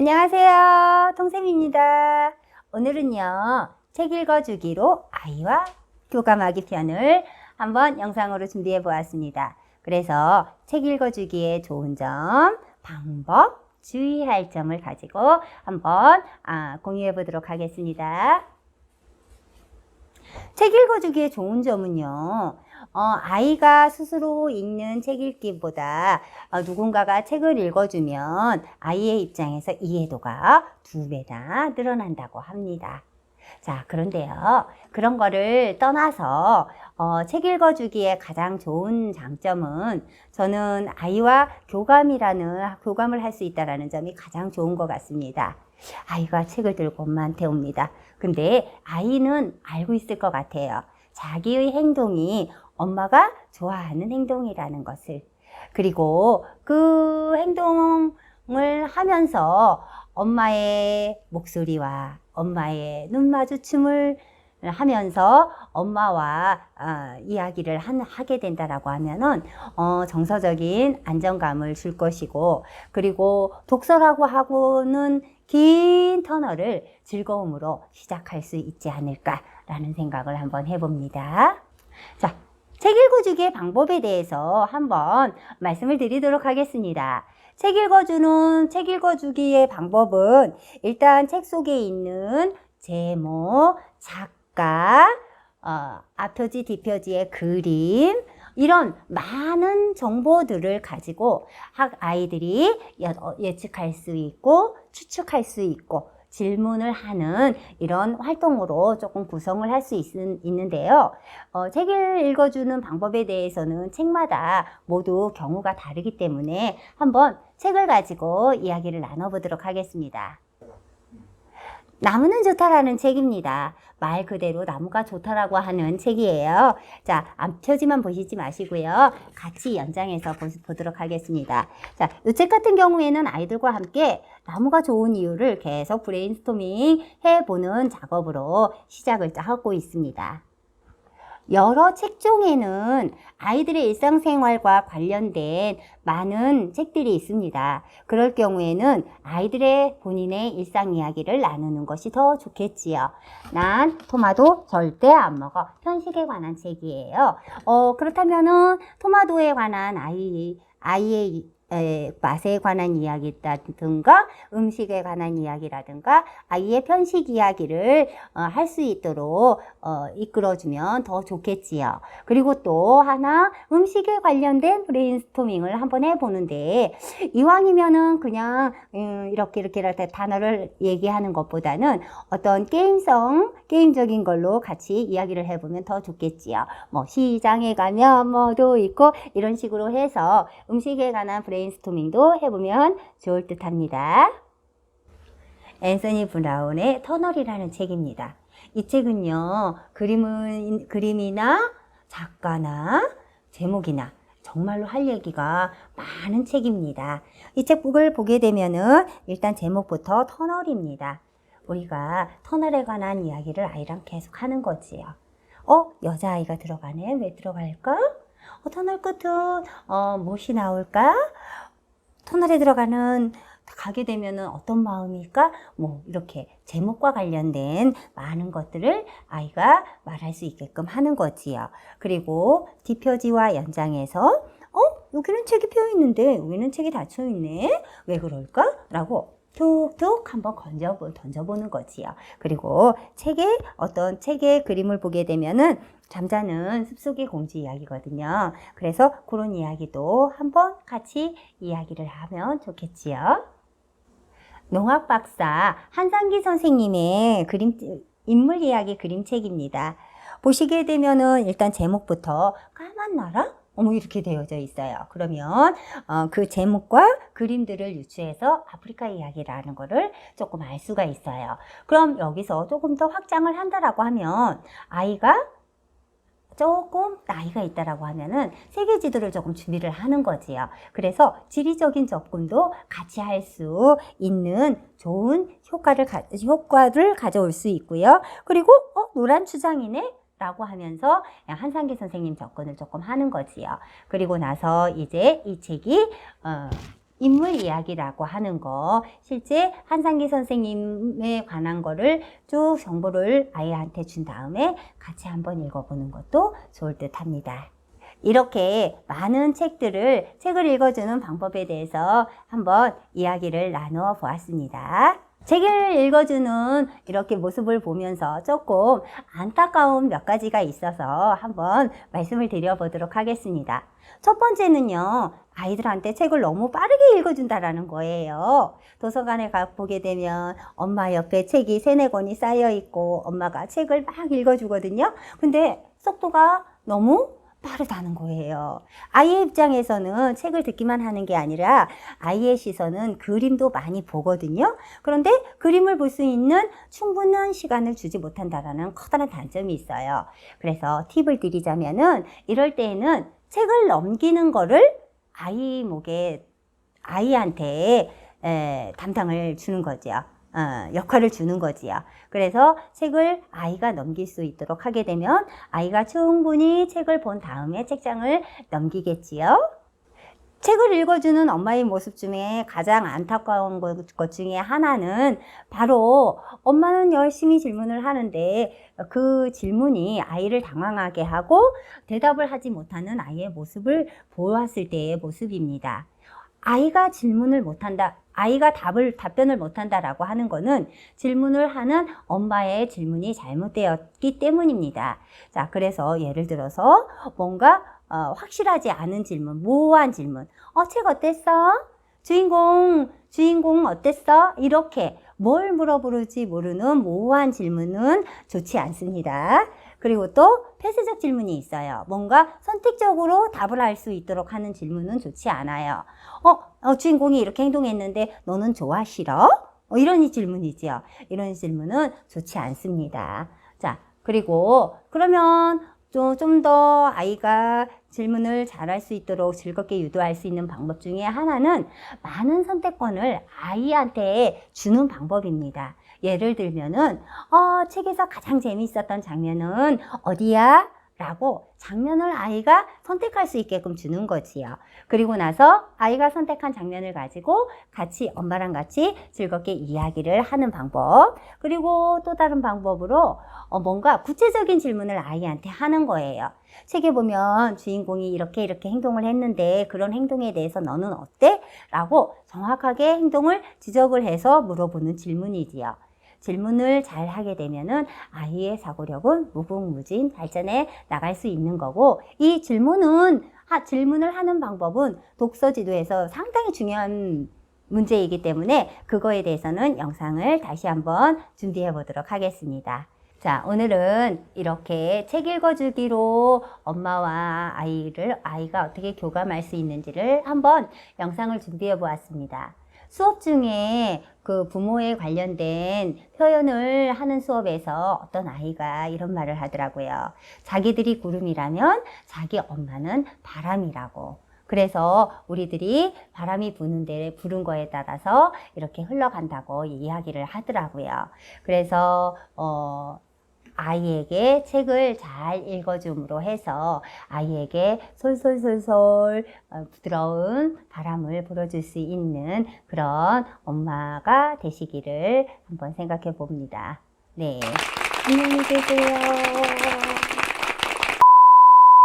안녕하세요. 통쌤입니다. 오늘은요, 책 읽어주기로 아이와 교감하기 편을 한번 영상으로 준비해 보았습니다. 그래서 책 읽어주기에 좋은 점, 방법, 주의할 점을 가지고 한번 공유해 보도록 하겠습니다. 책 읽어주기에 좋은 점은요, 아이가 스스로 읽는 책 읽기보다 누군가가 책을 읽어주면 아이의 입장에서 이해도가 2배나 늘어난다고 합니다. 자, 그런데요, 그런 거를 떠나서 책 읽어주기에 가장 좋은 장점은 저는 아이와 교감을 할 수 있다는 점이 가장 좋은 것 같습니다. 아이가 책을 들고 엄마한테 옵니다. 근데 아이는 알고 있을 것 같아요. 자기의 행동이 엄마가 좋아하는 행동이라는 것을. 그리고 그 행동을 하면서 엄마의 목소리와 엄마의 눈 마주침을 하면서 엄마와 이야기를 하게 된다라고 하면은 정서적인 안정감을 줄 것이고, 그리고 독서라고 하고는 긴 터널을 즐거움으로 시작할 수 있지 않을까라는 생각을 한번 해봅니다. 자, 책 읽어주기의 방법에 대해서 한번 말씀을 드리도록 하겠습니다. 책 읽어주기의 방법은 일단 책 속에 있는 제목, 작가, 앞표지, 뒷표지의 그림, 이런 많은 정보들을 가지고 아이들이 예측할 수 있고 추측할 수 있고 질문을 하는 이런 활동으로 조금 구성을 할 수 있는데요. 책을 읽어주는 방법에 대해서는 책마다 모두 경우가 다르기 때문에 한번 책을 가지고 이야기를 나눠보도록 하겠습니다. 나무는 좋다라는 책입니다. 말 그대로 나무가 좋다라고 하는 책이에요. 자, 앞표지만 보시지 마시고요. 같이 연장해서 보도록 하겠습니다. 자, 이 책 같은 경우에는 아이들과 함께 나무가 좋은 이유를 계속 브레인스토밍 해보는 작업으로 시작을 하고 있습니다. 여러 책종에는 아이들의 일상생활과 관련된 많은 책들이 있습니다. 그럴 경우에는 아이들의 본인의 일상 이야기를 나누는 것이 더 좋겠지요. 난 토마토 절대 안 먹어. 편식에 관한 책이에요. 그렇다면은 토마토에 관한 아이의 맛에 관한 이야기라든가 음식에 관한 이야기라든가 아이의 편식 이야기를 할 수 있도록 이끌어주면 더 좋겠지요. 그리고 또 하나 음식에 관련된 브레인스토밍을 한번 해보는데, 이왕이면은 그냥 이렇게 단어를 얘기하는 것보다는 어떤 게임적인 걸로 같이 이야기를 해보면 더 좋겠지요. 뭐 시장에 가면 뭐도 있고 이런 식으로 해서 음식에 관한 브레인스토밍도 해보면 좋을 듯 합니다. 앤서니 브라운의 터널이라는 책입니다. 이 책은요, 그림이나 작가나 제목이나 정말로 할 얘기가 많은 책입니다. 이 책을 보게 되면은 일단 제목부터 터널입니다. 우리가 터널에 관한 이야기를 아이랑 계속 하는 거지요. 여자아이가 들어가네. 왜 들어갈까? 터널 끝은 무엇이 나올까? 터널에 가게 되면은 어떤 마음일까? 뭐 이렇게 제목과 관련된 많은 것들을 아이가 말할 수 있게끔 하는 거지요. 그리고 뒷표지와 연장해서 여기는 책이 펴 있는데 여기는 책이 닫혀 있네. 왜 그럴까? 라고 툭툭 한번 던져보는 거지요. 그리고 어떤 책의 그림을 보게 되면은 잠자는 숲속의 공주 이야기거든요. 그래서 그런 이야기도 한번 같이 이야기를 하면 좋겠지요. 농학 박사 한상기 선생님의 인물 이야기 그림책입니다. 보시게 되면은 일단 제목부터 까만 나라? 이렇게 되어져 있어요. 그러면 그 제목과 그림들을 유추해서 아프리카 이야기라는 거를 조금 알 수가 있어요. 그럼 여기서 조금 더 확장을 한다라고 하면 아이가 조금 나이가 있다라고 하면은 세계 지도를 조금 준비를 하는 거지요. 그래서 지리적인 접근도 같이 할 수 있는 좋은 효과를 가져올 수 있고요. 그리고 노란 추장이네? 라고 하면서 한상기 선생님 접근을 조금 하는 거지요. 그리고 나서 이제 이 책이 인물 이야기라고 하는 거, 실제 한상기 선생님에 관한 거를 쭉 정보를 아이한테 준 다음에 같이 한번 읽어보는 것도 좋을 듯 합니다. 이렇게 많은 책을 읽어주는 방법에 대해서 한번 이야기를 나누어 보았습니다. 책을 읽어주는 이렇게 모습을 보면서 조금 안타까운 몇 가지가 있어서 한번 말씀을 드려보도록 하겠습니다. 첫 번째는요, 아이들한테 책을 너무 빠르게 읽어준다라는 거예요. 도서관에 보게 되면 엄마 옆에 책이 3-4권이 쌓여 있고 엄마가 책을 막 읽어주거든요. 근데 속도가 너무 빠르다는 거예요. 아이의 입장에서는 책을 듣기만 하는 게 아니라 아이의 시선은 그림도 많이 보거든요. 그런데 그림을 볼 수 있는 충분한 시간을 주지 못한다라는 커다란 단점이 있어요. 그래서 팁을 드리자면은 이럴 때에는 책을 넘기는 거를 아이한테 담당을 주는 거죠. 역할을 주는 거지요. 그래서 책을 아이가 넘길 수 있도록 하게 되면 아이가 충분히 책을 본 다음에 책장을 넘기겠지요. 책을 읽어주는 엄마의 모습 중에 가장 안타까운 것 중에 하나는 바로 엄마는 열심히 질문을 하는데 그 질문이 아이를 당황하게 하고 대답을 하지 못하는 아이의 모습을 보았을 때의 모습입니다. 아이가 질문을 못한다, 아이가 답변을 못한다라고 하는 거는 질문을 하는 엄마의 질문이 잘못되었기 때문입니다. 자, 그래서 예를 들어서 뭔가 확실하지 않은 질문, 모호한 질문. 책 어땠어? 주인공 어땠어? 이렇게 뭘 물어보는지 모르는 모호한 질문은 좋지 않습니다. 그리고 또 폐쇄적 질문이 있어요. 뭔가 선택적으로 답을 할 수 있도록 하는 질문은 좋지 않아요. 주인공이 이렇게 행동했는데 너는 좋아, 싫어? 이런 질문이지요. 이런 질문은 좋지 않습니다. 자, 그리고 그러면 좀 더 아이가 질문을 잘할 수 있도록 즐겁게 유도할 수 있는 방법 중에 하나는 많은 선택권을 아이한테 주는 방법입니다. 예를 들면은 책에서 가장 재미있었던 장면은 어디야? 라고 장면을 아이가 선택할 수 있게끔 주는 거지요. 그리고 나서 아이가 선택한 장면을 가지고 같이 엄마랑 같이 즐겁게 이야기를 하는 방법. 그리고 또 다른 방법으로 뭔가 구체적인 질문을 아이한테 하는 거예요. 책에 보면 주인공이 이렇게 행동을 했는데 그런 행동에 대해서 너는 어때? 라고 정확하게 행동을 지적을 해서 물어보는 질문이지요. 질문을 잘 하게 되면은 아이의 사고력은 무궁무진 발전해 나갈 수 있는 거고, 이 질문을 하는 방법은 독서 지도에서 상당히 중요한 문제이기 때문에 그거에 대해서는 영상을 다시 한번 준비해 보도록 하겠습니다. 자, 오늘은 이렇게 책 읽어주기로 엄마와 아이가 어떻게 교감할 수 있는지를 한번 영상을 준비해 보았습니다. 수업 중에 그 부모에 관련된 표현을 하는 수업에서 어떤 아이가 이런 말을 하더라고요. 자기들이 구름이라면 자기 엄마는 바람이라고. 그래서 우리들이 바람이 부는 거에 따라서 이렇게 흘러간다고 이야기를 하더라고요. 그래서 아이에게 책을 잘 읽어줌으로 해서 아이에게 솔솔솔솔 부드러운 바람을 불어줄 수 있는 그런 엄마가 되시기를 한번 생각해 봅니다. 네, 안녕히 계세요.